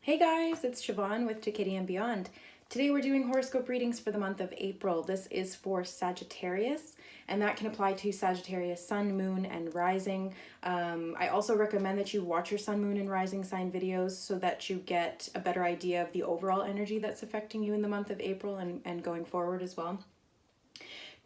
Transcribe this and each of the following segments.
Hey guys, it's Siobhan with To Kitty and Beyond. Today we're doing horoscope readings for the month of April. This is for Sagittarius, and that can apply to Sagittarius sun, moon, and rising. I also recommend that you watch your sun, moon, and rising sign videos so that you get a better idea of the overall energy that's affecting you in the month of April and going forward as well.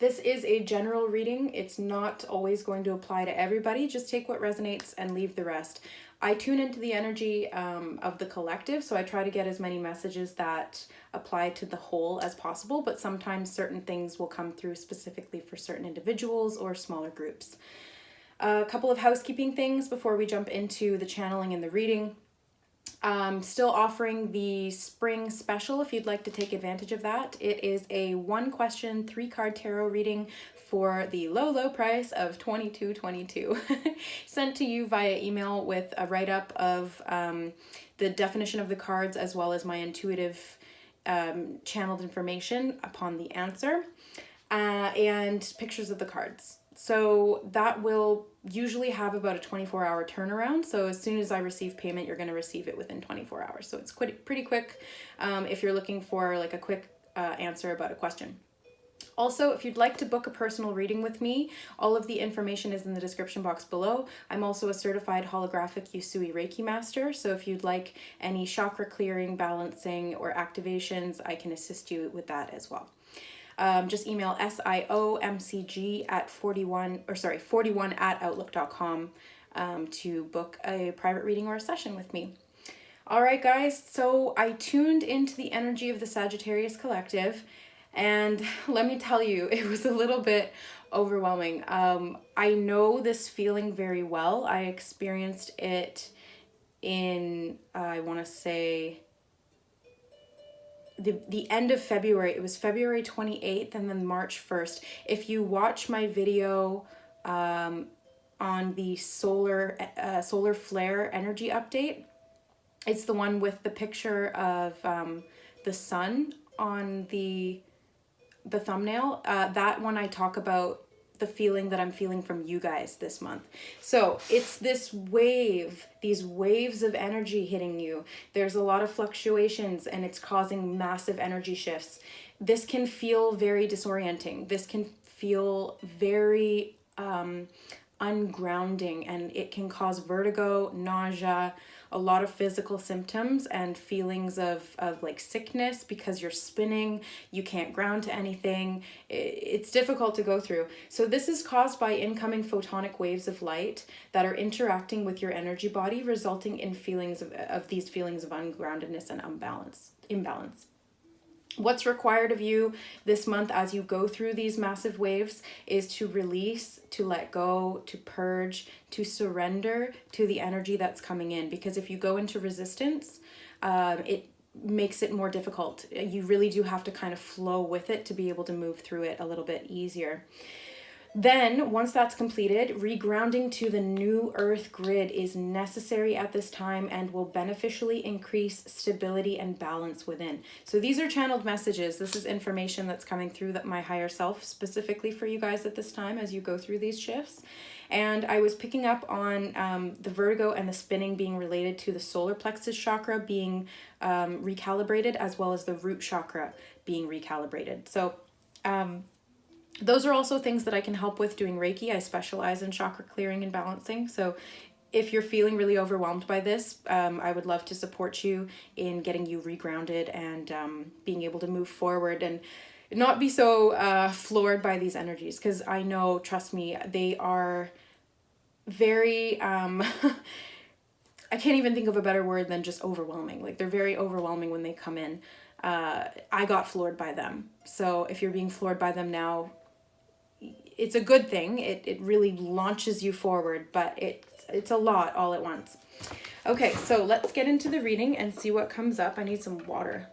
This is a general reading. It's not always going to apply to everybody. Just take what resonates and leave the rest. I tune into the energy of the collective, so I try to get as many messages that apply to the whole as possible, but sometimes certain things will come through specifically for certain individuals or smaller groups. A couple of housekeeping things before we jump into the channeling and the reading. Still offering the spring special if you'd like to take advantage of that. It is a 1-question, 3-card tarot reading for the low price of $22.22 sent to you via email with a write-up of the definition of the cards as well as my intuitive channeled information upon the answer and pictures of the cards. So that will usually have about a 24-hour turnaround. So as soon as I receive payment, you're going to receive it within 24 hours. So it's pretty quick if you're looking for like a quick answer about a question. Also, if you'd like to book a personal reading with me, all of the information is in the description box below. I'm also a certified holographic Usui Reiki master. So if you'd like any chakra clearing, balancing, or activations, I can assist you with that as well. Just email siomcg at 41@outlook.com to book a private reading or a session with me. All right, guys. So I tuned into the energy of the Sagittarius collective, and let me tell you, it was a little bit overwhelming. I know this feeling very well. I experienced it in, I want to say, the end of February. It was February 28th and then March 1st. If you watch my video on the solar flare energy update, it's the one with the picture of the sun on the thumbnail. That one I talk about the feeling that I'm feeling from you guys this month. So it's this wave, these waves of energy hitting you. There's a lot of fluctuations and it's causing massive energy shifts. This can feel very disorienting. This can feel very ungrounding, and it can cause vertigo, nausea, a lot of physical symptoms and feelings of like sickness because you're spinning, you can't ground to anything. It's difficult to go through. So this is caused by incoming photonic waves of light that are interacting with your energy body, resulting in feelings of these feelings of ungroundedness and imbalance. What's required of you this month as you go through these massive waves is to release, to let go, to purge, to surrender to the energy that's coming in. Because if you go into resistance, it makes it more difficult. You really do have to kind of flow with it to be able to move through it a little bit easier. Then, once that's completed, regrounding to the new Earth grid is necessary at this time and will beneficially increase stability and balance within. So these are channeled messages. This is information that's coming through that my higher self specifically for you guys at this time as you go through these shifts. And I was picking up on the vertigo and the spinning being related to the solar plexus chakra being recalibrated, as well as the root chakra being recalibrated. So, those are also things that I can help with doing Reiki. I specialize in chakra clearing and balancing. So if you're feeling really overwhelmed by this, I would love to support you in getting you regrounded and being able to move forward and not be so floored by these energies. Because I know, trust me, they are very... I can't even think of a better word than just overwhelming. Like, they're very overwhelming when they come in. I got floored by them. So if you're being floored by them now, it's a good thing. It really launches you forward, but it's a lot all at once. Okay, so let's get into the reading and see what comes up. I need some water.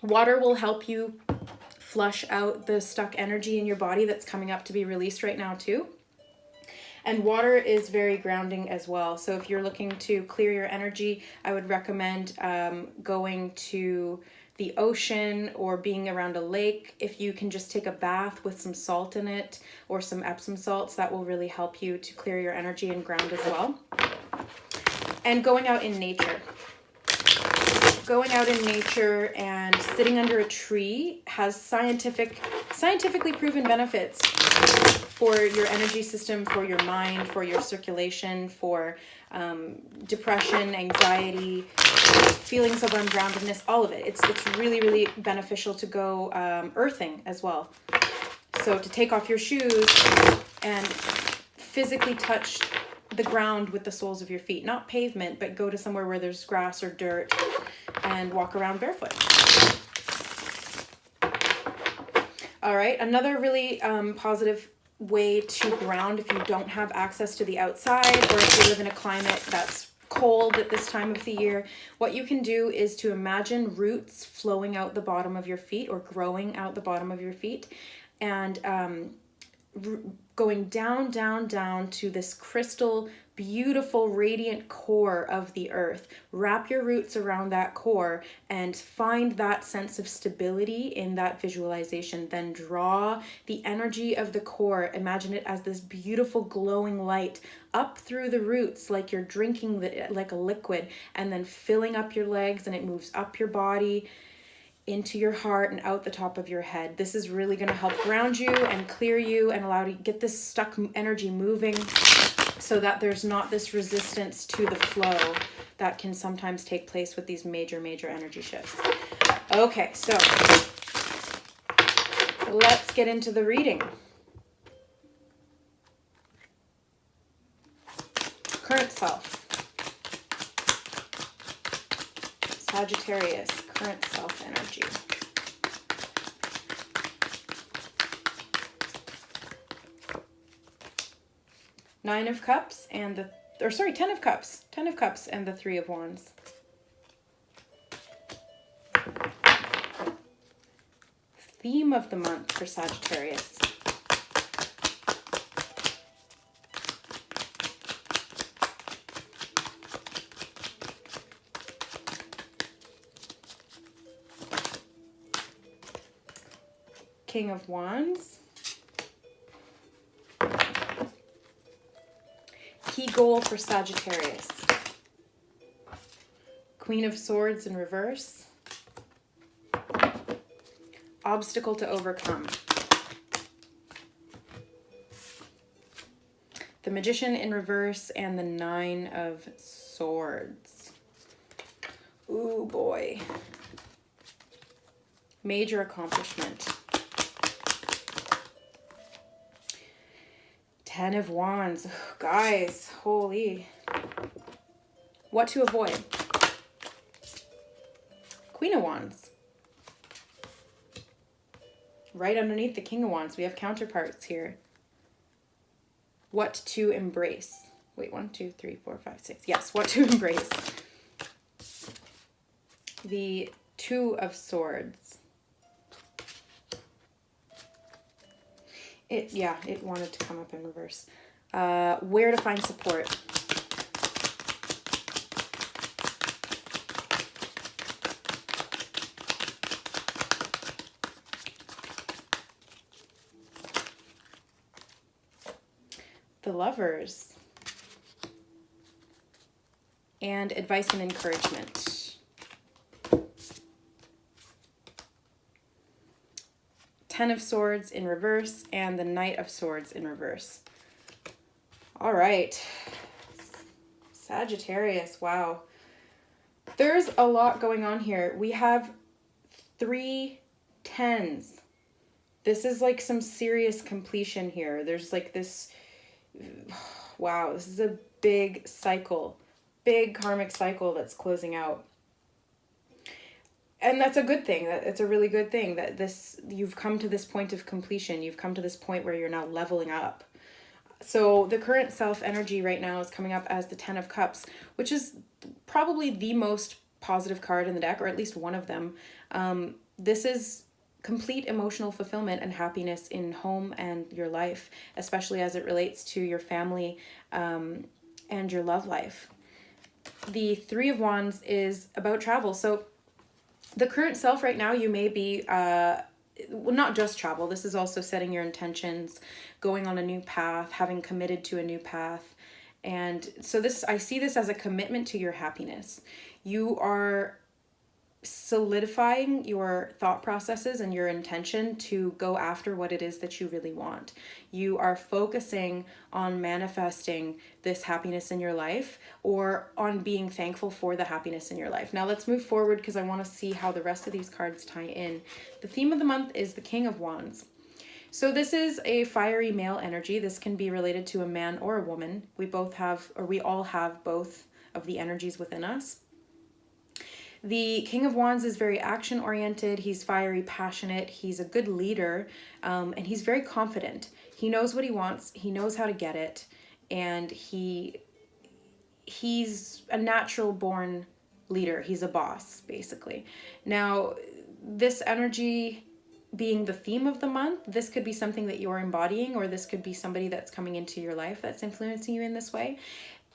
Water will help you flush out the stuck energy in your body that's coming up to be released right now too. And water is very grounding as well. So if you're looking to clear your energy, I would recommend going to the ocean or being around a lake. If you can just take a bath with some salt in it or some Epsom salts, that will really help you to clear your energy and ground as well. And going out in nature. Going out in nature and sitting under a tree has scientifically proven benefits for your energy system, for your mind, for your circulation, for depression, anxiety, feelings of ungroundedness, all of it. It's really, really beneficial to go earthing as well. So to take off your shoes and physically touch the ground with the soles of your feet, not pavement, but go to somewhere where there's grass or dirt and walk around barefoot. All right, another really positive way to ground if you don't have access to the outside, or if you live in a climate that's cold at this time of the year, what you can do is to imagine roots flowing out the bottom of your feet or growing out the bottom of your feet, and going down, down, down to this crystal, beautiful, radiant core of the earth. Wrap your roots around that core and find that sense of stability in that visualization. Then draw the energy of the core. Imagine it as this beautiful glowing light up through the roots, like you're drinking like a liquid, and then filling up your legs, and it moves up your body, into your heart, and out the top of your head. This is really going to help ground you and clear you and allow you to get this stuck energy moving, so that there's not this resistance to the flow that can sometimes take place with these major energy shifts. Okay, so let's get into the reading. Current self. Sagittarius, current self energy. Ten of Cups and the Three of Wands. Theme of the month for Sagittarius. King of Wands. Key goal for Sagittarius. Queen of Swords in reverse. Obstacle to overcome. The Magician in reverse and the Nine of Swords. Ooh, boy. Major accomplishment. Ten of Wands. Guys, holy. What to avoid? Queen of Wands. Right underneath the King of Wands, we have counterparts here. What to embrace? Wait, 1, 2, 3, 4, 5, 6. Yes, what to embrace? The Two of Swords. It wanted to come up in reverse. Where to find support? The Lovers. And advice and encouragement. Ten of Swords in reverse and the Knight of Swords in reverse. All right. Sagittarius, wow. There's a lot going on here. We have 3 tens. This is like some serious completion here. There's like this, wow, this is a big cycle, big karmic cycle that's closing out. And that's a good thing. It's a really good thing that you've come to this point of completion. You've come to this point where you're now leveling up. So the current self energy right now is coming up as the Ten of Cups, which is probably the most positive card in the deck, or at least one of them. This is complete emotional fulfillment and happiness in home and your life, especially as it relates to your family and your love life. The Three of Wands is about travel. So the current self right now, you may be, not just travel. This is also setting your intentions, going on a new path, having committed to a new path, And so I see this as a commitment to your happiness. You are solidifying your thought processes and your intention to go after what it is that you really want. You are focusing on manifesting this happiness in your life, or on being thankful for the happiness in your life. Now let's move forward, because I want to see how the rest of these cards tie in. The theme of the month is the King of Wands. So this is a fiery male energy. This can be related to a man or a woman. We all have both of the energies within us. The King of Wands is very action-oriented. He's fiery, passionate. He's a good leader, and he's very confident. He knows what he wants. He knows how to get it, and he's a natural-born leader. He's a boss, basically. Now, this energy being the theme of the month, this could be something that you're embodying, or this could be somebody that's coming into your life that's influencing you in this way.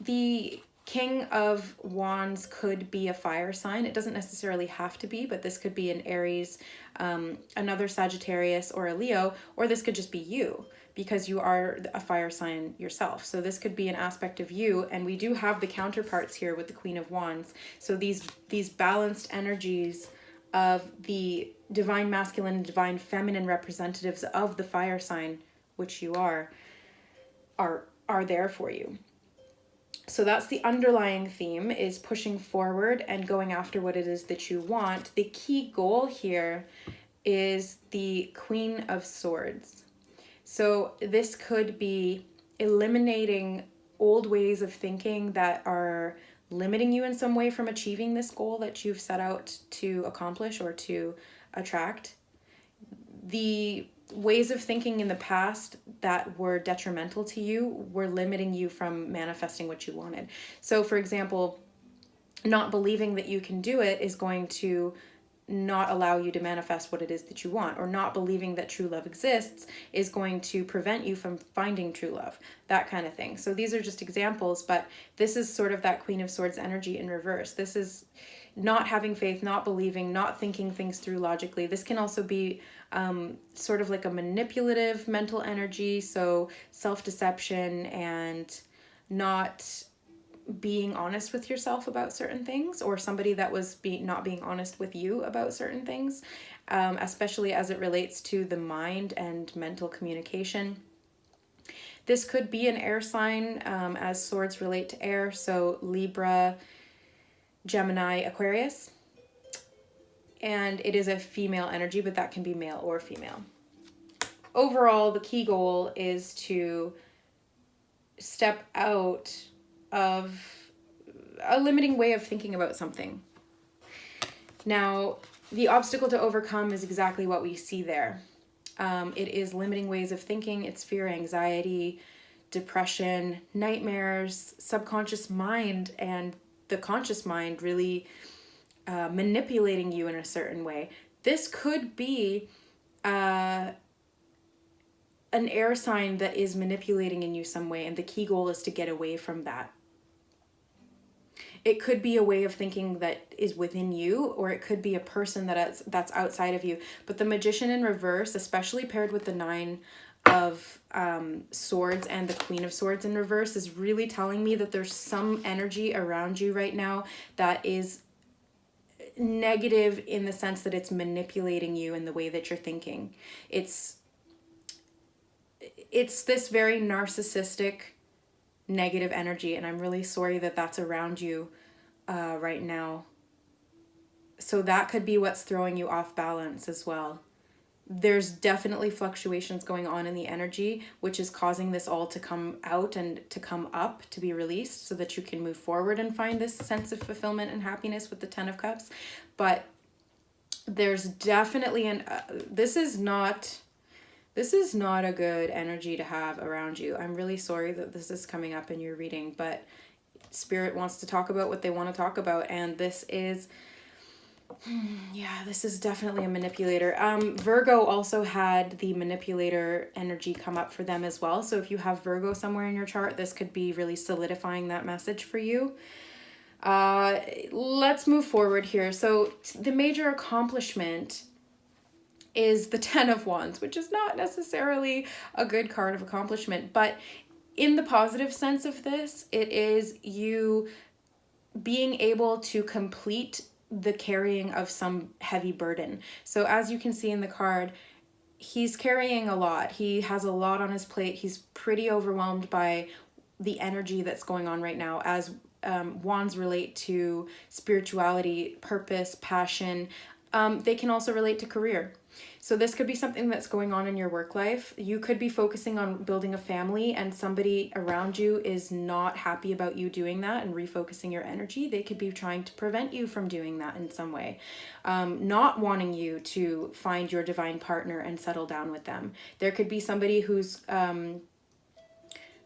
The King of Wands could be a fire sign. It doesn't necessarily have to be, but this could be an Aries, another Sagittarius, or a Leo, or this could just be you, because you are a fire sign yourself. So this could be an aspect of you, and we do have the counterparts here with the Queen of Wands. So these balanced energies of the divine masculine and divine feminine representatives of the fire sign, which you are there for you. So that's the underlying theme, is pushing forward and going after what it is that you want. The key goal here is the Queen of Swords. So this could be eliminating old ways of thinking that are limiting you in some way from achieving this goal that you've set out to accomplish or to attract. The ways of thinking in the past that were detrimental to you were limiting you from manifesting what you wanted. So, for example, not believing that you can do it is going to not allow you to manifest what it is that you want, or not believing that true love exists is going to prevent you from finding true love, that kind of thing. So these are just examples, but this is sort of that Queen of Swords energy in reverse. This is not having faith, not believing, not thinking things through logically. This can also be sort of like a manipulative mental energy, so self-deception and not being honest with yourself about certain things, or somebody that was not being honest with you about certain things, especially as it relates to the mind and mental communication. This could be an air sign, as swords relate to air, so Libra, Gemini, Aquarius. And it is a female energy, but that can be male or female. Overall, the key goal is to step out of a limiting way of thinking about something. Now, the obstacle to overcome is exactly what we see there. It is limiting ways of thinking. It's fear, anxiety, depression, nightmares, subconscious mind, and the conscious mind really manipulating you in a certain way. This could be an air sign that is manipulating in you some way, and the key goal is to get away from that. It could be a way of thinking that is within you, or it could be a person that's outside of you. But the Magician in reverse, especially paired with the Nine of Swords and the Queen of Swords in reverse, is really telling me that there's some energy around you right now that is negative, in the sense that it's manipulating you in the way that you're thinking. It's this very narcissistic, negative energy, and I'm really sorry that that's around you right now. So that could be what's throwing you off balance as well. There's definitely fluctuations going on in the energy, which is causing this all to come out and to come up, to be released, so that you can move forward and find this sense of fulfillment and happiness with the Ten of Cups. But there's definitely this is not a good energy to have around you. I'm really sorry that this is coming up in your reading, but Spirit wants to talk about what they want to talk about, and this is definitely a manipulator. Virgo also had the manipulator energy come up for them as well. So if you have Virgo somewhere in your chart, this could be really solidifying that message for you. Let's move forward here. So the major accomplishment is the Ten of Wands, which is not necessarily a good card of accomplishment, but in the positive sense of this, it is you being able to complete the carrying of some heavy burden. So as you can see in the card, he's carrying a lot. He has a lot on his plate. He's pretty overwhelmed by the energy that's going on right now, as wands relate to spirituality, purpose, passion. They can also relate to career. So this could be something that's going on in your work life. You could be focusing on building a family, and somebody around you is not happy about you doing that and refocusing your energy. They could be trying to prevent you from doing that in some way, not wanting you to find your divine partner and settle down with them. There could be somebody who's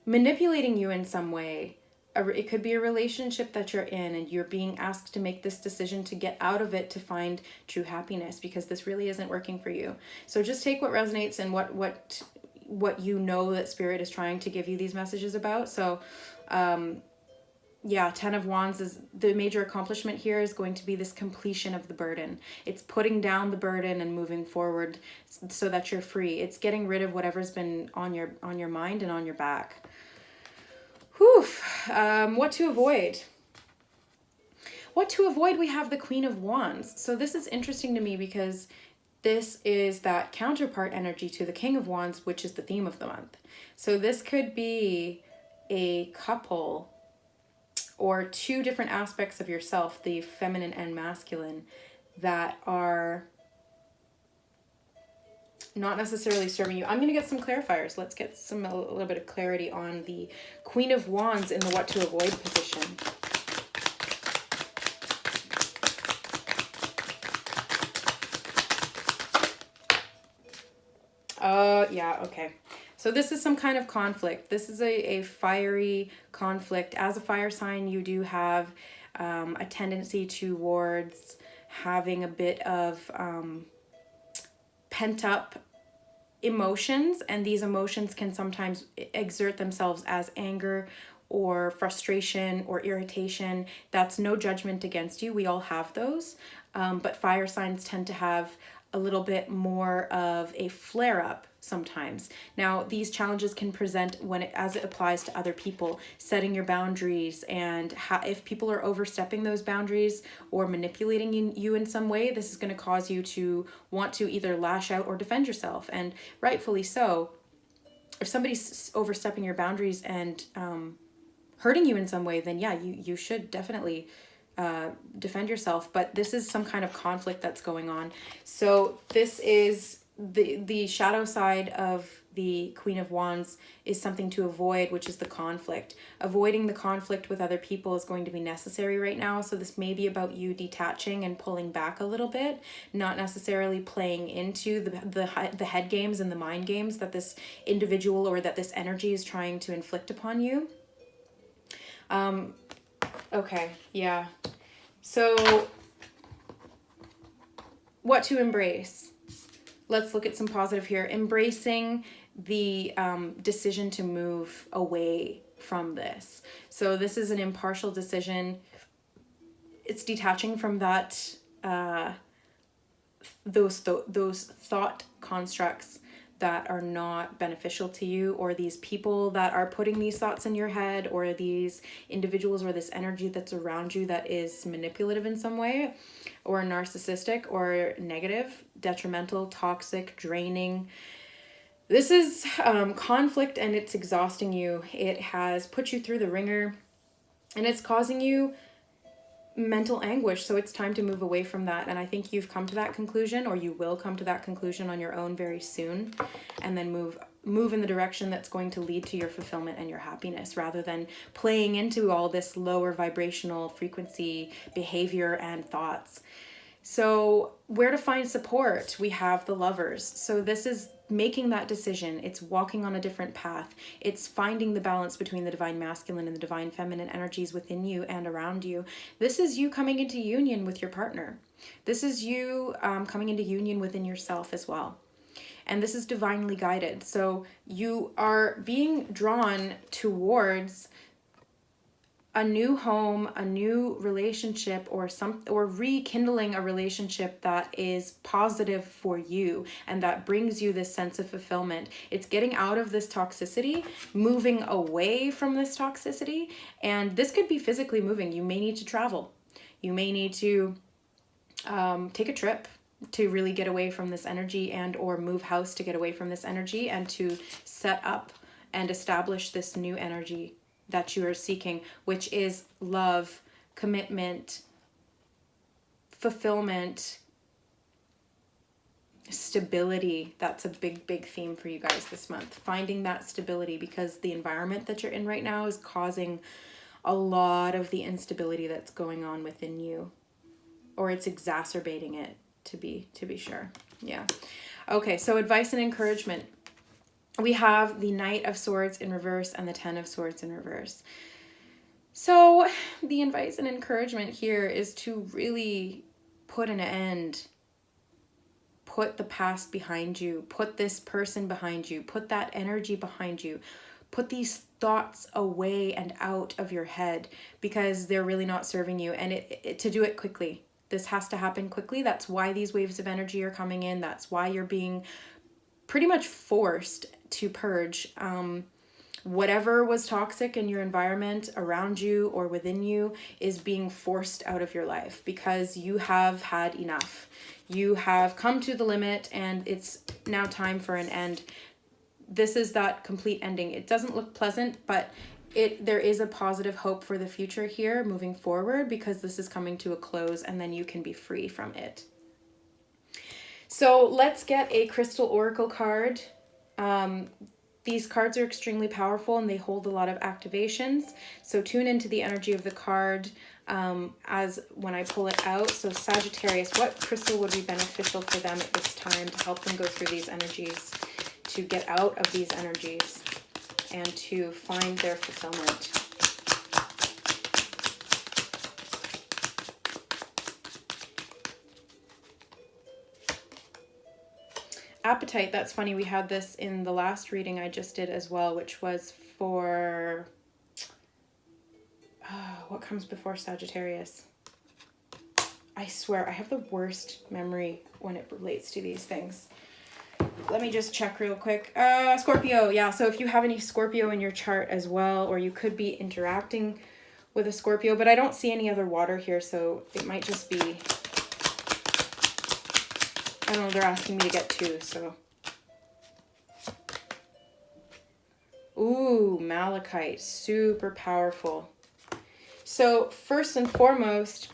manipulating you in some way. It could be a relationship that you're in and you're being asked to make this decision to get out of it to find true happiness, because this really isn't working for you. So just take what resonates and what you know that Spirit is trying to give you these messages about. So yeah, 10 of Wands is the major accomplishment here, is going to be this completion of the burden. It's putting down the burden and moving forward so that you're free. It's getting rid of whatever's been on your mind and on your back. Whew. What to avoid? What to avoid? We have the Queen of Wands. So this is interesting to me because this is that counterpart energy to the King of Wands, which is the theme of the month. So this could be a couple or two different aspects of yourself, the feminine and masculine, that are not necessarily serving you. I'm going to get some clarifiers. Let's get a little bit of clarity on the Queen of Wands in the what to avoid position. Yeah, okay. So this is some kind of conflict. This is a fiery conflict. As a fire sign, you do have a tendency towards having a bit of pent up emotions, and these emotions can sometimes exert themselves as anger or frustration or irritation. That's no judgment against you. We all have those, but fire signs tend to have a little bit more of a flare-up sometimes. Now, these challenges can present as it applies to other people, setting your boundaries, and if people are overstepping those boundaries or manipulating you in some way, this is going to cause you to want to either lash out or defend yourself, and rightfully so. If somebody's overstepping your boundaries and hurting you in some way, then yeah, you should definitely defend yourself. But this is some kind of conflict that's going on. So this is the shadow side of the Queen of Wands, is something to avoid, which is the conflict. Avoiding the conflict with other people is going to be necessary right now. So this may be about you detaching and pulling back a little bit, not necessarily playing into the head games and the mind games that this individual or that this energy is trying to inflict upon you. Okay, yeah. So what to embrace? Let's look at some positive here. Embracing the decision to move away from this. So this is an impartial decision. It's detaching from that those thought constructs that are not beneficial to you, or these people that are putting these thoughts in your head, or these individuals or this energy that's around you that is manipulative in some way, or narcissistic or negative, detrimental, toxic, draining. This is conflict, and it's exhausting you. It has put you through the ringer, and it's causing you mental anguish. So it's time to move away from that. And I think you've come to that conclusion, or you will come to that conclusion on your own very soon, and then move in the direction that's going to lead to your fulfillment and your happiness, rather than playing into all this lower vibrational frequency behavior and thoughts. So where to find support? We have the Lovers. So this is making that decision. It's walking on a different path. It's finding the balance between the divine masculine and the divine feminine energies within you and around you. This is you coming into union with your partner. This is you coming into union within yourself as well. And this is divinely guided. So you are being drawn towards a new home, a new relationship, or rekindling a relationship that is positive for you and that brings you this sense of fulfillment. It's getting out of this toxicity, moving away from this toxicity, and this could be physically moving. You may need to travel. You may need to take a trip to really get away from this energy, and or move house to get away from this energy and to set up and establish this new energy that you are seeking, which is love, commitment, fulfillment, stability. That's a big, big theme for you guys this month. Finding that stability, because the environment that you're in right now is causing a lot of the instability that's going on within you, or it's exacerbating it, to be sure. Yeah. Okay, so advice and encouragement. We have the Knight of Swords in reverse and the Ten of Swords in reverse. So the advice and encouragement here is to really put an end. Put the past behind you. Put this person behind you. Put that energy behind you. Put these thoughts away and out of your head, because they're really not serving you. And to do it quickly. This has to happen quickly. That's why these waves of energy are coming in. That's why you're being pretty much forced to purge whatever was toxic in your environment around you or within you is being forced out of your life, because you have had enough. You have come to the limit, and it's now time for an end. This is that complete ending. It doesn't look pleasant, but there is a positive hope for the future here moving forward, because this is coming to a close and then you can be free from it. So let's get a crystal oracle card. These cards are extremely powerful and they hold a lot of activations. So tune into the energy of the card as when I pull it out. So Sagittarius, what crystal would be beneficial for them at this time to help them go through these energies, to get out of these energies, and to find their fulfillment? Appetite, that's funny. We had this in the last reading I just did as well, which was for... what comes before Sagittarius? I swear, I have the worst memory when it relates to these things. Let me just check real quick. Scorpio, yeah. So if you have any Scorpio in your chart as well, or you could be interacting with a Scorpio, but I don't see any other water here, so it might just be... I don't know, they're asking me to get two, so. Ooh, Malachite, super powerful. So first and foremost,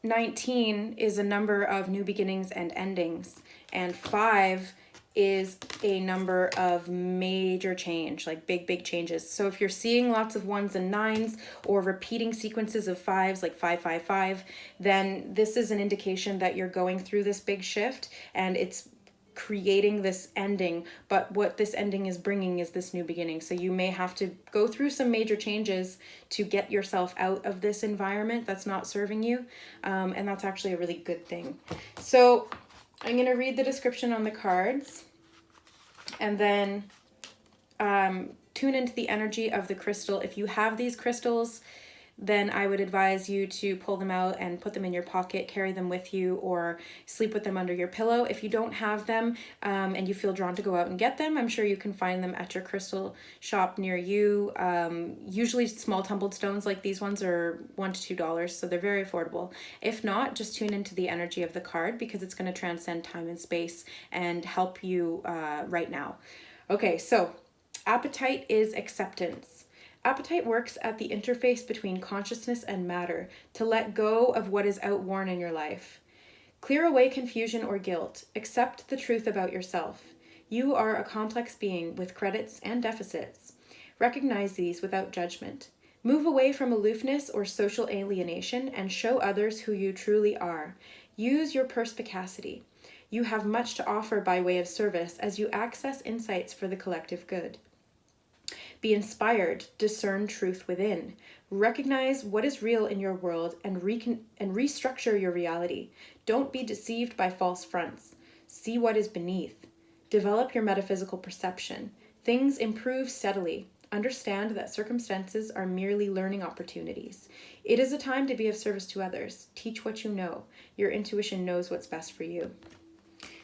19 is a number of new beginnings and endings, and 5 is a number of major change, like big, big changes. So if you're seeing lots of 1s and 9s or repeating sequences of 5s, like 5, 5, 5, then this is an indication that you're going through this big shift and it's creating this ending. But what this ending is bringing is this new beginning. So you may have to go through some major changes to get yourself out of this environment that's not serving you. And that's actually a really good thing. So I'm going to read the description on the cards and then tune into the energy of the crystal. If you have these crystals, then I would advise you to pull them out and put them in your pocket, carry them with you, or sleep with them under your pillow. If you don't have them and you feel drawn to go out and get them, I'm sure you can find them at your crystal shop near you. Usually small tumbled stones like these ones are $1 to $2, so they're very affordable. If not, just tune into the energy of the card, because it's going to transcend time and space and help you right now. Okay, so appetite is acceptance. Appetite works at the interface between consciousness and matter to let go of what is outworn in your life. Clear away confusion or guilt. Accept the truth about yourself. You are a complex being with credits and deficits. Recognize these without judgment. Move away from aloofness or social alienation and show others who you truly are. Use your perspicacity. You have much to offer by way of service as you access insights for the collective good. Be inspired, discern truth within. Recognize what is real in your world and restructure your reality. Don't be deceived by false fronts. See what is beneath. Develop your metaphysical perception. Things improve steadily. Understand that circumstances are merely learning opportunities. It is a time to be of service to others. Teach what you know. Your intuition knows what's best for you.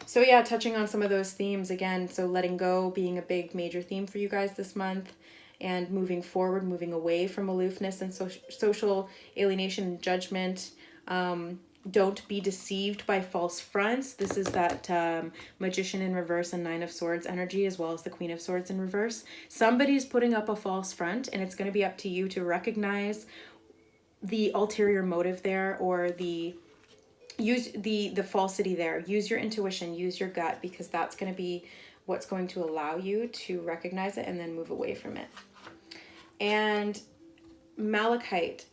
So yeah, touching on some of those themes again. So letting go being a big major theme for you guys this month, and moving forward, moving away from aloofness and social alienation and judgment. Don't be deceived by false fronts. This is that Magician in reverse and Nine of Swords energy, as well as the Queen of Swords in reverse. Somebody's putting up a false front, and it's going to be up to you to recognize the ulterior motive there, or use the falsity there. Use your intuition, use your gut, because that's going to be what's going to allow you to recognize it and then move away from it. And Malachite,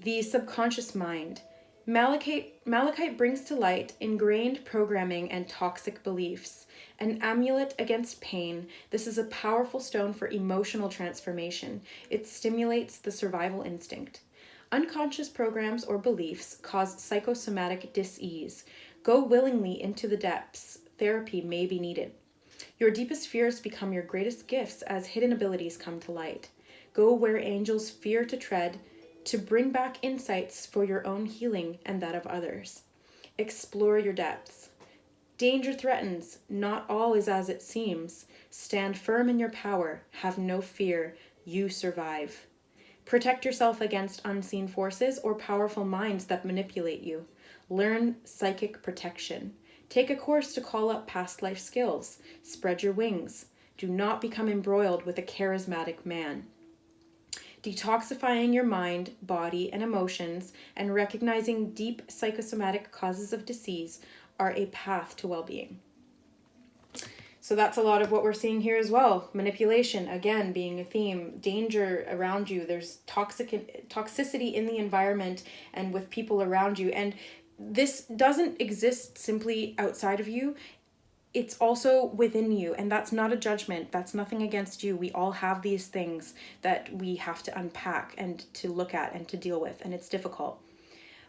the subconscious mind. Malachite brings to light ingrained programming and toxic beliefs. An amulet against pain. This is a powerful stone for emotional transformation. It stimulates the survival instinct. Unconscious programs or beliefs cause psychosomatic dis-ease. Go willingly into the depths. Therapy may be needed. Your deepest fears become your greatest gifts as hidden abilities come to light. Go where angels fear to tread, to bring back insights for your own healing and that of others. Explore your depths. Danger threatens. Not all is as it seems. Stand firm in your power. Have no fear. You survive. Protect yourself against unseen forces or powerful minds that manipulate you. Learn psychic protection. Take a course to call up past life skills. Spread your wings. Do not become embroiled with a charismatic man. Detoxifying your mind, body, and emotions, and recognizing deep psychosomatic causes of disease are a path to well-being. So that's a lot of what we're seeing here as well. Manipulation, again, being a theme. Danger around you. There's toxicity in the environment and with people around you. And this doesn't exist simply outside of you. It's also within you, and that's not a judgment. That's nothing against you. We all have these things that we have to unpack and to look at and to deal with, and it's difficult.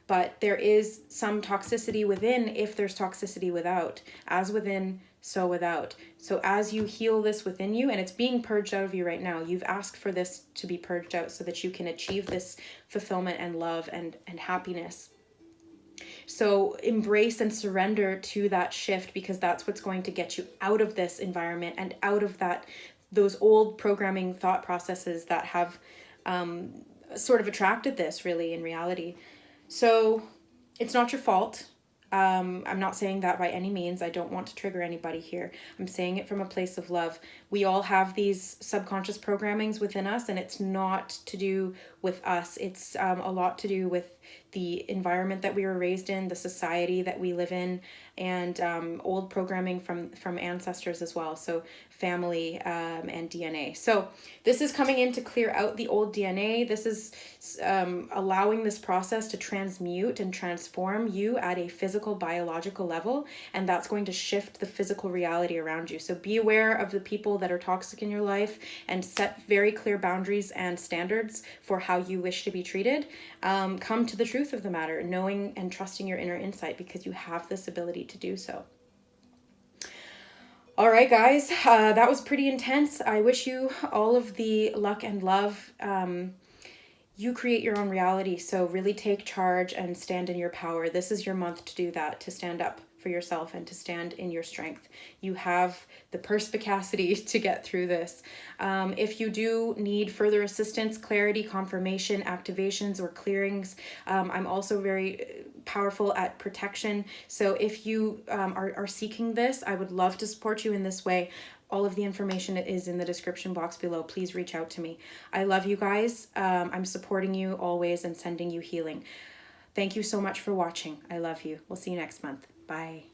But there is some toxicity within if there's toxicity without. As within, so without. So as you heal this within you, and it's being purged out of you right now, you've asked for this to be purged out so that you can achieve this fulfillment and love and happiness. So embrace and surrender to that shift, because that's what's going to get you out of this environment and out of those old programming thought processes that have sort of attracted this, really, in reality. So it's not your fault. I'm not saying that by any means. I don't want to trigger anybody here. I'm saying it from a place of love. We all have these subconscious programmings within us, and it's not to do with us. It's a lot to do with the environment that we were raised in, the society that we live in, and old programming from ancestors as well. So family and DNA. So this is coming in to clear out the old DNA. This is allowing this process to transmute and transform you at a physical, biological level, and that's going to shift the physical reality around you. So be aware of the people that are toxic in your life and set very clear boundaries and standards for how you wish to be treated. Come to the truth of the matter, knowing and trusting your inner insight, because you have this ability to do so. All right, guys, that was pretty intense. I wish you all of the luck and love. You create your own reality, so really take charge and stand in your power. This is your month to do that, to stand up for yourself and to stand in your strength. You have the perspicacity to get through this. If you do need further assistance, clarity, confirmation, activations, or clearings, I'm also very powerful at protection. So if you are seeking this, I would love to support you in this way. All of the information is in the description box below. Please reach out to me. I love you guys. I'm supporting you always and sending you healing. Thank you so much for watching. I love you. We'll see you next month. Bye.